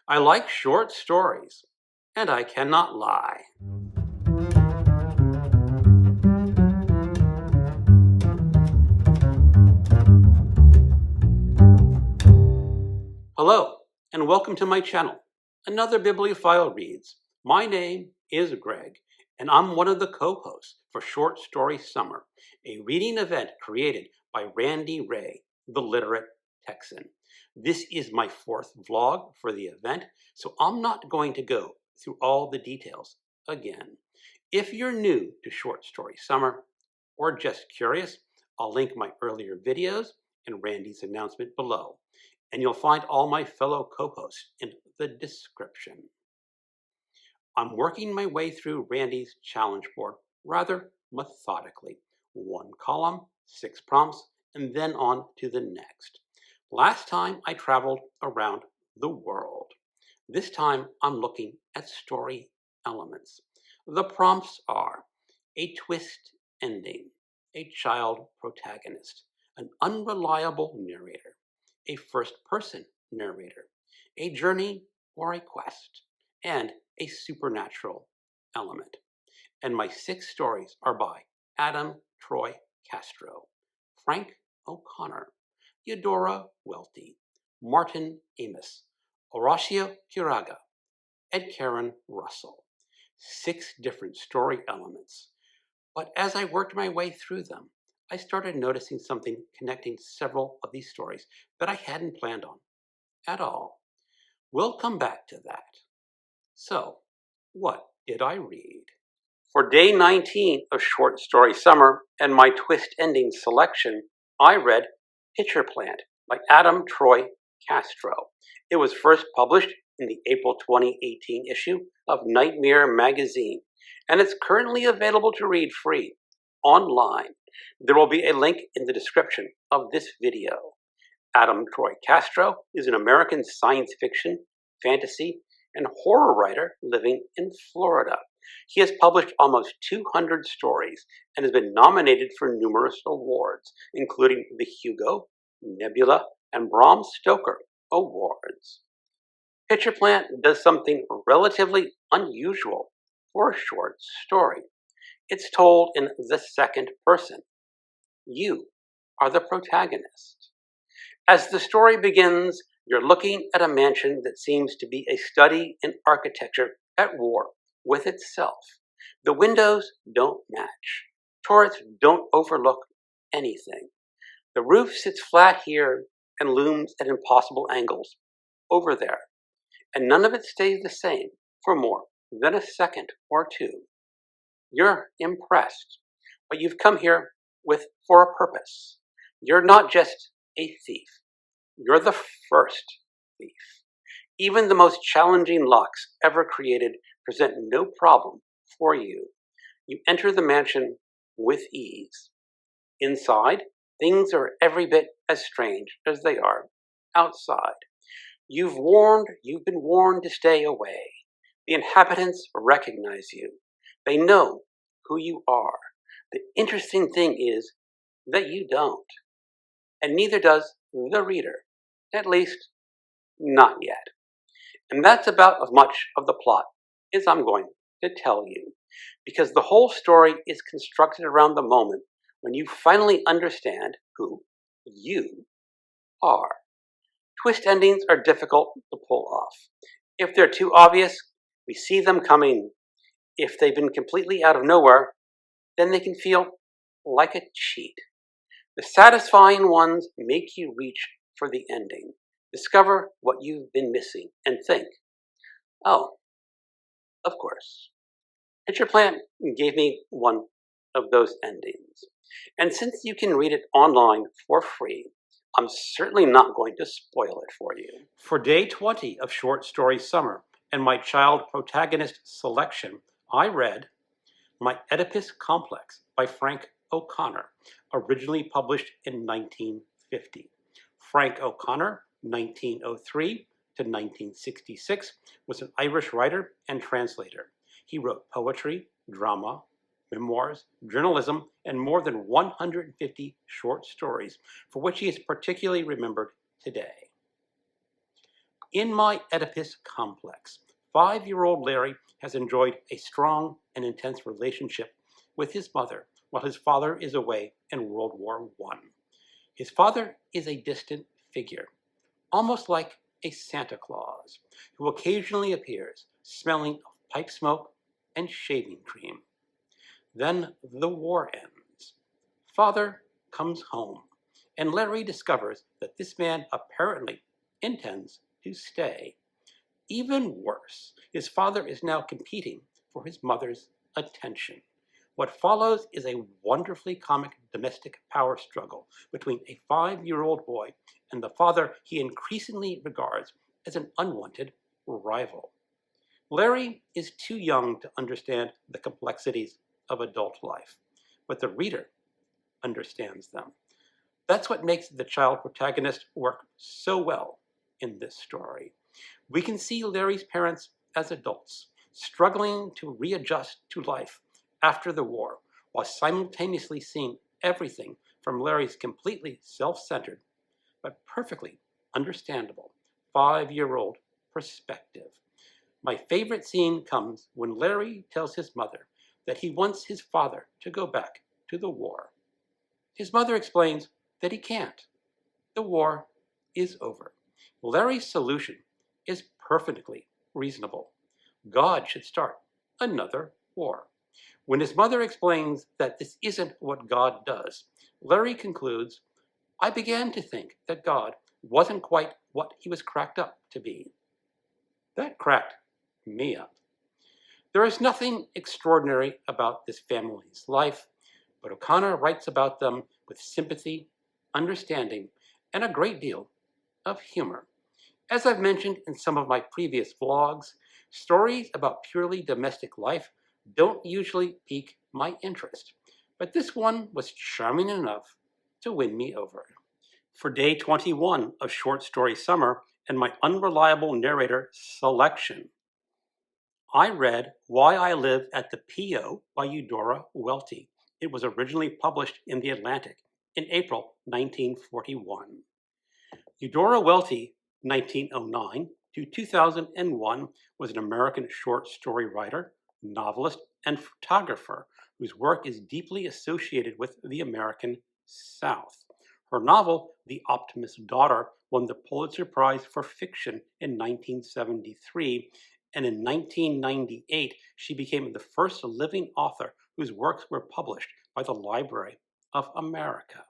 I like short stories, and I cannot lie. Hello, and welcome to my channel, Another Bibliophile Reads. My name is Greg, and I'm one of the co-hosts for Short Story Summer, a reading event created by Brandy, the literate Texan. This is my fourth vlog for the event, so I'm not going to go through all the details again. If you're new to Short Story Summer, or just curious, I'll link my earlier videos and Randy's announcement below, and you'll find all my fellow co-hosts in the description. I'm working my way through Randy's challenge board rather methodically. One column, 6 prompts, and then on to the next. Last time I traveled around the world. This time I'm looking at story elements. The prompts are a twist ending, a child protagonist, an unreliable narrator, a first-person narrator, a journey or a quest, and a supernatural element. And my 6 stories are by Adam Troy Castro, Frank O'Connor, Eudora Welty, Martin Amos, Horacio Quiroga, and Karen Russell. 6 different story elements. But as I worked my way through them, I started noticing something connecting several of these stories that I hadn't planned on at all. We'll come back to that. So, what did I read? For day 19 of Short Story Summer and my twist ending selection, I read Pitcher Plant by Adam Troy Castro. It was first published in the April 2018 issue of Nightmare magazine, and it's currently available to read free online. There will be a link in the description of this video. Adam Troy Castro is an American science fiction, fantasy, and horror writer living in Florida. He has published almost 200 stories and has been nominated for numerous awards, including the Hugo, Nebula, and Bram Stoker Awards. Pitcher Plant does something relatively unusual for a short story. It's told in the second person. You are the protagonist. As the story begins, you're looking at a mansion that seems to be a study in architecture at war with itself. The windows don't match. Turrets don't overlook anything. The roof sits flat here and looms at impossible angles over there. And none of it stays the same for more than a second or two. You're impressed, but you've come here for a purpose. You're not just a thief. You're the first thief. Even the most challenging locks ever created present no problem for you. You enter the mansion with ease. Inside, things are every bit as strange as they are outside. You've been warned to stay away. The inhabitants recognize you. They know who you are. The interesting thing is that you don't. And neither does the reader. At least, not yet. And that's about as much of the plot as I'm going to tell you. Because the whole story is constructed around the moment when you finally understand who you are. Twist endings are difficult to pull off. If they're too obvious, we see them coming. If they've been completely out of nowhere, then they can feel like a cheat. The satisfying ones make you reach for the ending, discover what you've been missing, and think, oh, of course. Pitcher Plant gave me one of those endings. And since you can read it online for free, I'm certainly not going to spoil it for you. For day 20 of Short Story Summer and my child protagonist selection, I read My Oedipus Complex by Frank O'Connor, originally published in 1950. Frank O'Connor, 1903 to 1966, was an Irish writer and translator. He wrote poetry, drama, memoirs, journalism, and more than 150 short stories, for which he is particularly remembered today. In my Oedipus complex, 5-year-old Larry has enjoyed a strong and intense relationship with his mother while his father is away in World War I. His father is a distant figure, almost like a Santa Claus, who occasionally appears smelling of pipe smoke and shaving cream. Then the war ends. Father comes home, and Larry discovers that this man apparently intends to stay. Even worse, his father is now competing for his mother's attention. What follows is a wonderfully comic domestic power struggle between a 5-year-old boy and the father he increasingly regards as an unwanted rival. Larry is too young to understand the complexities of adult life, but the reader understands them. That's what makes the child protagonist work so well in this story. We can see Larry's parents as adults, struggling to readjust to life after the war, while simultaneously seeing everything from Larry's completely self-centered, but perfectly understandable 5-year-old perspective. My favorite scene comes when Larry tells his mother that he wants his father to go back to the war. His mother explains that he can't. The war is over. Larry's solution is perfectly reasonable. God should start another war. When his mother explains that this isn't what God does, Larry concludes, I began to think that God wasn't quite what he was cracked up to be. That cracked me up. There is nothing extraordinary about this family's life, but O'Connor writes about them with sympathy, understanding, and a great deal of humor. As I've mentioned in some of my previous vlogs, stories about purely domestic life don't usually pique my interest, but this one was charming enough to win me over. For day 21 of Short Story Summer and my Unreliable Narrator selection, I read Why I Live at the P.O. by Eudora Welty. It was originally published in The Atlantic in April 1941. Eudora Welty, 1909 to 2001, was an American short story writer, novelist, and photographer whose work is deeply associated with the American South. Her novel, The Optimist's Daughter, won the Pulitzer Prize for Fiction in 1973, and in 1998 she became the first living author whose works were published by the Library of America.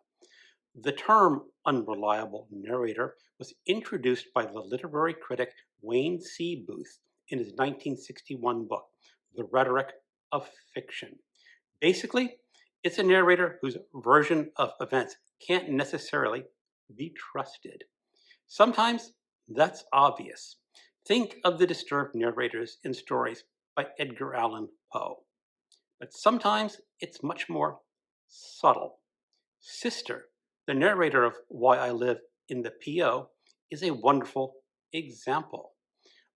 The term unreliable narrator was introduced by the literary critic Wayne C. Booth in his 1961 book, The Rhetoric of Fiction. Basically, it's a narrator whose version of events can't necessarily be trusted. Sometimes that's obvious. Think of the disturbed narrators in stories by Edgar Allan Poe. But sometimes it's much more subtle. Sister, the narrator of Why I Live in the P.O., is a wonderful example.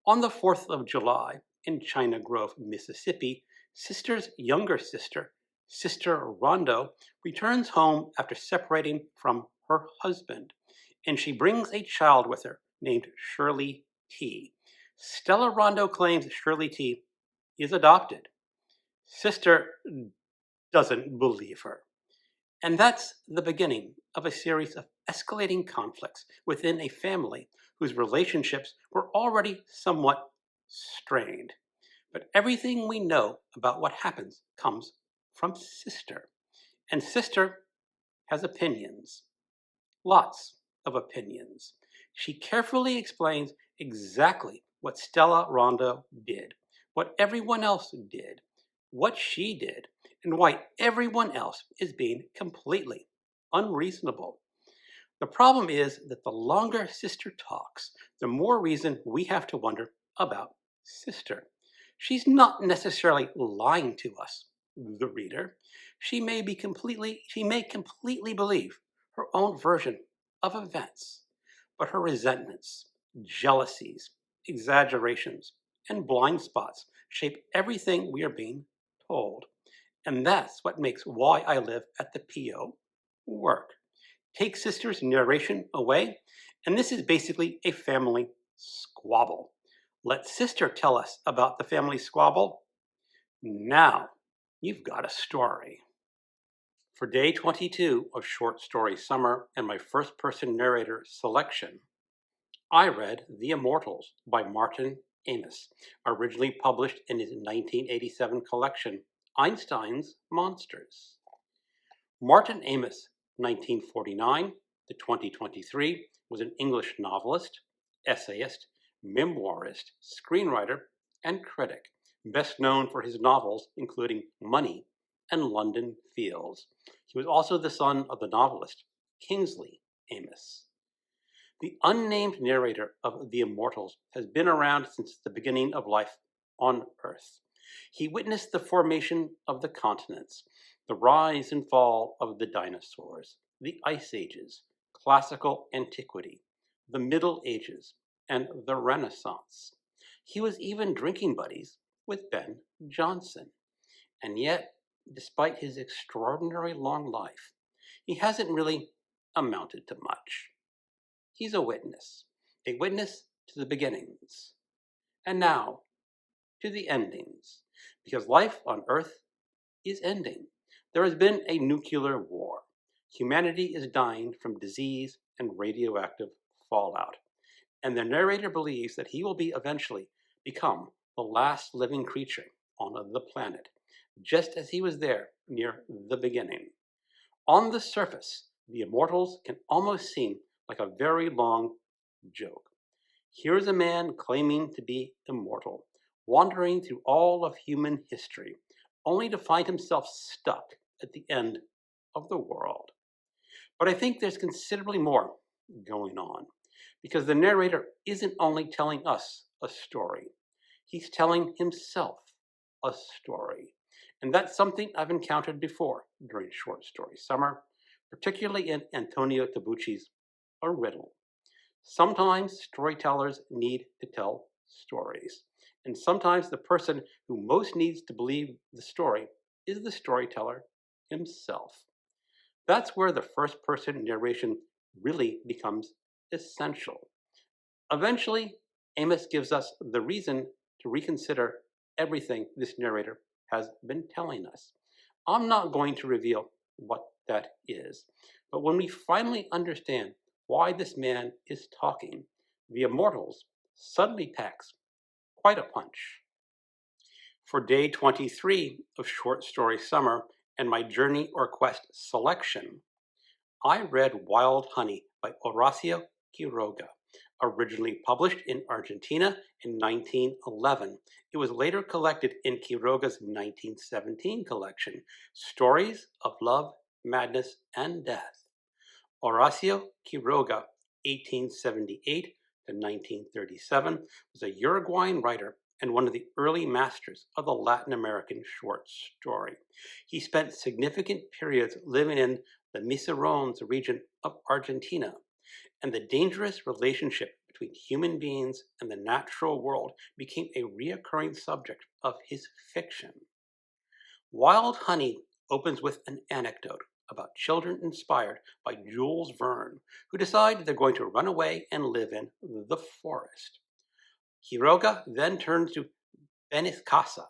On the 4th of July in China Grove, Mississippi, Sister's younger sister, Sister Rondo, returns home after separating from her husband, and she brings a child with her named Shirley T. Stella Rondo claims Shirley T is adopted. Sister doesn't believe her. And that's the beginning of a series of escalating conflicts within a family whose relationships were already somewhat strained. But everything we know about what happens comes from Sister. And Sister has opinions. Lots of opinions. She carefully explains exactly what Stella Rondo did, what everyone else did, what she did, and why everyone else is being completely unreasonable. The problem is that the longer Sister talks, the more reason we have to wonder about Sister. She's not necessarily lying to us, the reader. She may completely believe her own version of events, but her resentments, jealousies, exaggerations, and blind spots shape everything we are being told. And that's what makes Why I Live at the P.O. work. Take Sister's narration away, and this is basically a family Squabble. Let Sister tell us about the family squabble. Now, you've got a story. For day 22 of Short Story Summer and my first-person narrator selection, I read The Immortals by Martin Amis, originally published in his 1987 collection, Einstein's Monsters. Martin Amis, 1949 to 2023, was an English novelist, essayist, memoirist, screenwriter, and critic, best known for his novels including Money and London Fields. He was also the son of the novelist Kingsley Amis. The unnamed narrator of The Immortals has been around since the beginning of life on Earth. He witnessed the formation of the continents, the rise and fall of the dinosaurs, the Ice Ages, classical antiquity, the Middle Ages, and the Renaissance. He was even drinking buddies with Ben Jonson. And yet, despite his extraordinary long life, he hasn't really amounted to much. He's a witness to the beginnings, and now to the endings, because life on Earth is ending. There has been a nuclear war. Humanity is dying from disease and radioactive fallout, and the narrator believes that he will eventually become the last living creature on the planet, just as he was there near the beginning. On the surface, the Immortals can almost seem like a very long joke. Here's a man claiming to be immortal, wandering through all of human history, only to find himself stuck at the end of the world. But I think there's considerably more going on, because the narrator isn't only telling us a story, he's telling himself a story. And that's something I've encountered before during Short Story Summer, particularly in Antonio Tabucci's A Riddle. Sometimes storytellers need to tell stories, and sometimes the person who most needs to believe the story is the storyteller himself. That's where the first-person narration really becomes essential. Eventually, Amos gives us the reason to reconsider everything this narrator has been telling us. I'm not going to reveal what that is, but when we finally understand why this man is talking, The Immortals suddenly packs quite a punch. For day 23 of Short Story Summer and my Journey or Quest selection, I read Wild Honey by Horacio Quiroga, originally published in Argentina in 1911. It was later collected in Quiroga's 1917 collection, Stories of Love, Madness, and Death. Horacio Quiroga, 1878 to 1937, was a Uruguayan writer and one of the early masters of the Latin American short story. He spent significant periods living in the Misiones region of Argentina, and the dangerous relationship between human beings and the natural world became a recurring subject of his fiction. Wild Honey opens with an anecdote about children inspired by Jules Verne, who decide they're going to run away and live in the forest. Quiroga then turns to Benicasa,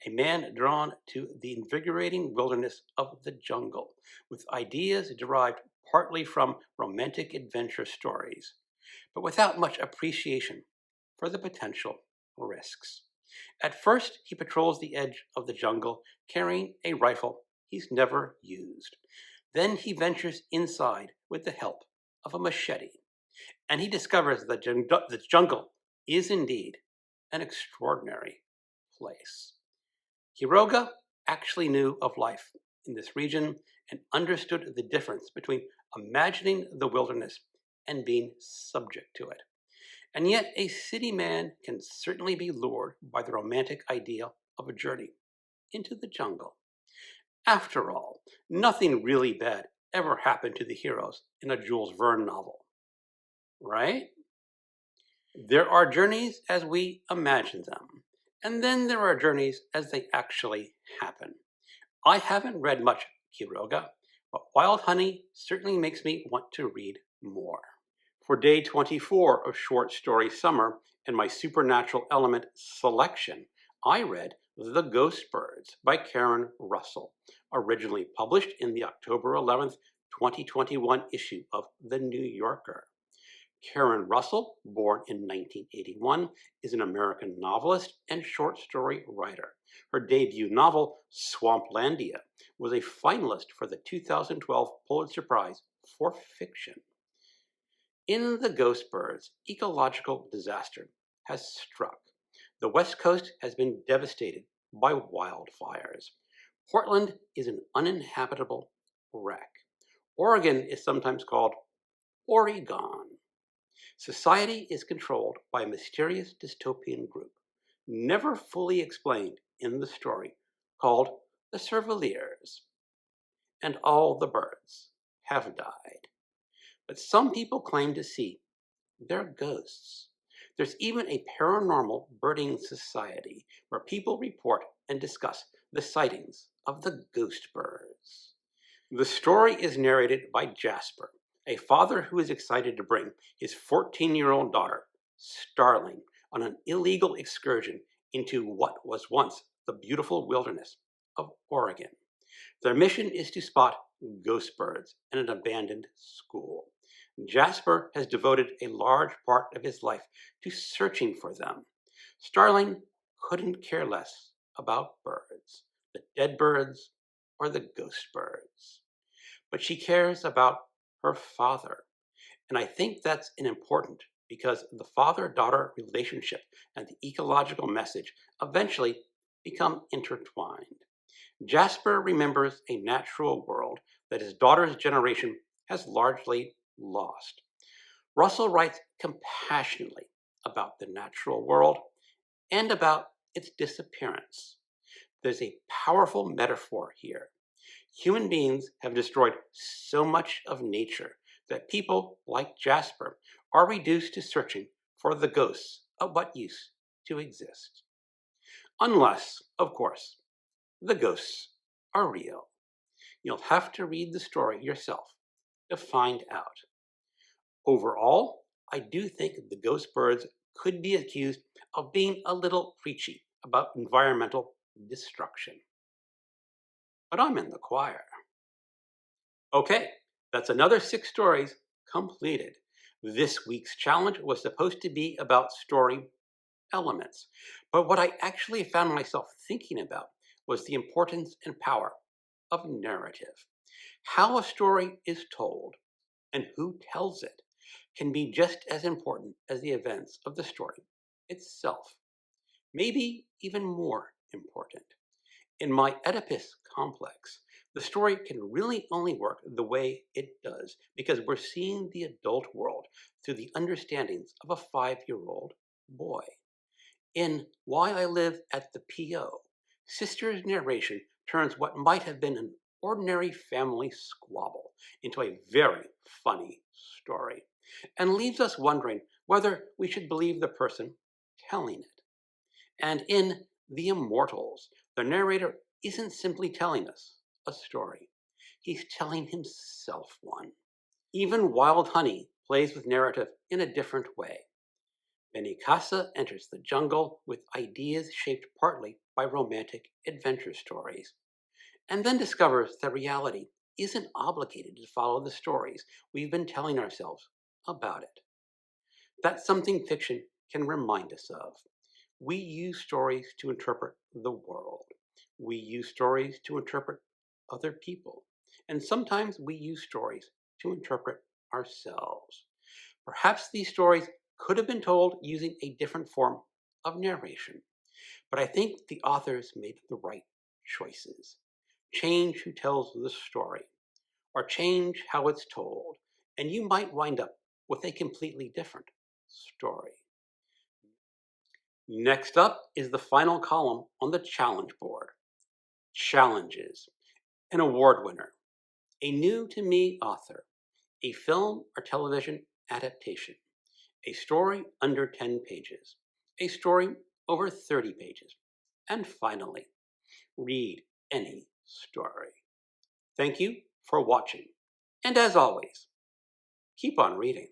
a man drawn to the invigorating wilderness of the jungle, with ideas derived partly from romantic adventure stories, but without much appreciation for the potential risks. At first, he patrols the edge of the jungle, carrying a rifle he's never used. Then he ventures inside with the help of a machete, and he discovers that the jungle is indeed an extraordinary place. Quiroga actually knew of life in this region and understood the difference between imagining the wilderness and being subject to it. And yet, a city man can certainly be lured by the romantic idea of a journey into the jungle. After all, nothing really bad ever happened to the heroes in a Jules Verne novel, right? There are journeys as we imagine them, and then there are journeys as they actually happen. I haven't read much Quiroga, but Wild Honey certainly makes me want to read more. For day 24 of Short Story Summer and my Supernatural Element selection, I read The Ghost Birds by Karen Russell, originally published in the October 11th, 2021 issue of The New Yorker. Karen Russell, born in 1981, is an American novelist and short story writer. Her debut novel, Swamplandia, was a finalist for the 2012 Pulitzer Prize for Fiction. In The Ghost Birds, ecological disaster has struck. The West Coast has been devastated by wildfires. Portland is an uninhabitable wreck. Oregon is sometimes called Oregon. Society is controlled by a mysterious dystopian group, never fully explained in the story, called the Surveliers. And all the birds have died. But some people claim to see their ghosts. There's even a paranormal birding society where people report and discuss the sightings of the ghost birds. The story is narrated by Jasper, a father who is excited to bring his 14-year-old daughter, Starling, on an illegal excursion into what was once the beautiful wilderness of Oregon. Their mission is to spot ghost birds in an abandoned school. Jasper has devoted a large part of his life to searching for them. Starling couldn't care less about birds, the dead birds or the ghost birds. But she cares about her father. And I think that's important because the father-daughter relationship and the ecological message eventually become intertwined. Jasper remembers a natural world that his daughter's generation has largely lost. Russell writes compassionately about the natural world and about its disappearance. There's a powerful metaphor here. Human beings have destroyed so much of nature that people like Jasper are reduced to searching for the ghosts of what used to exist. Unless, of course, the ghosts are real. You'll have to read the story yourself to find out. Overall, I do think the ghost birds could be accused of being a little preachy about environmental destruction. But I'm in the choir. Okay, that's another 6 stories completed. This week's challenge was supposed to be about story elements, but what I actually found myself thinking about was the importance and power of narrative. How a story is told and who tells it can be just as important as the events of the story itself. Maybe even more important. In my Oedipus complex, the story can really only work the way it does because we're seeing the adult world through the understandings of a 5-year-old boy. In Why I Live at the P.O., Sister's narration turns what might have been an ordinary family squabble into a very funny story and leaves us wondering whether we should believe the person telling it. And in The Immortals, the narrator isn't simply telling us a story. He's telling himself one. Even Wild Honey plays with narrative in a different way. Benicasa enters the jungle with ideas shaped partly by romantic adventure stories, and then discovers that reality isn't obligated to follow the stories we've been telling ourselves about it. That's something fiction can remind us of. We use stories to interpret the world. We use stories to interpret other people. And sometimes we use stories to interpret ourselves. Perhaps these stories could have been told using a different form of narration. But I think the authors made the right choices. Change who tells the story, or change how it's told, and you might wind up with a completely different story. Next up is the final column on the challenge board. Challenges. An award winner. A new to me author. A film or television adaptation. A story under 10 pages. A story over 30 pages. And finally, read any story. Thank you for watching. And as always, keep on reading.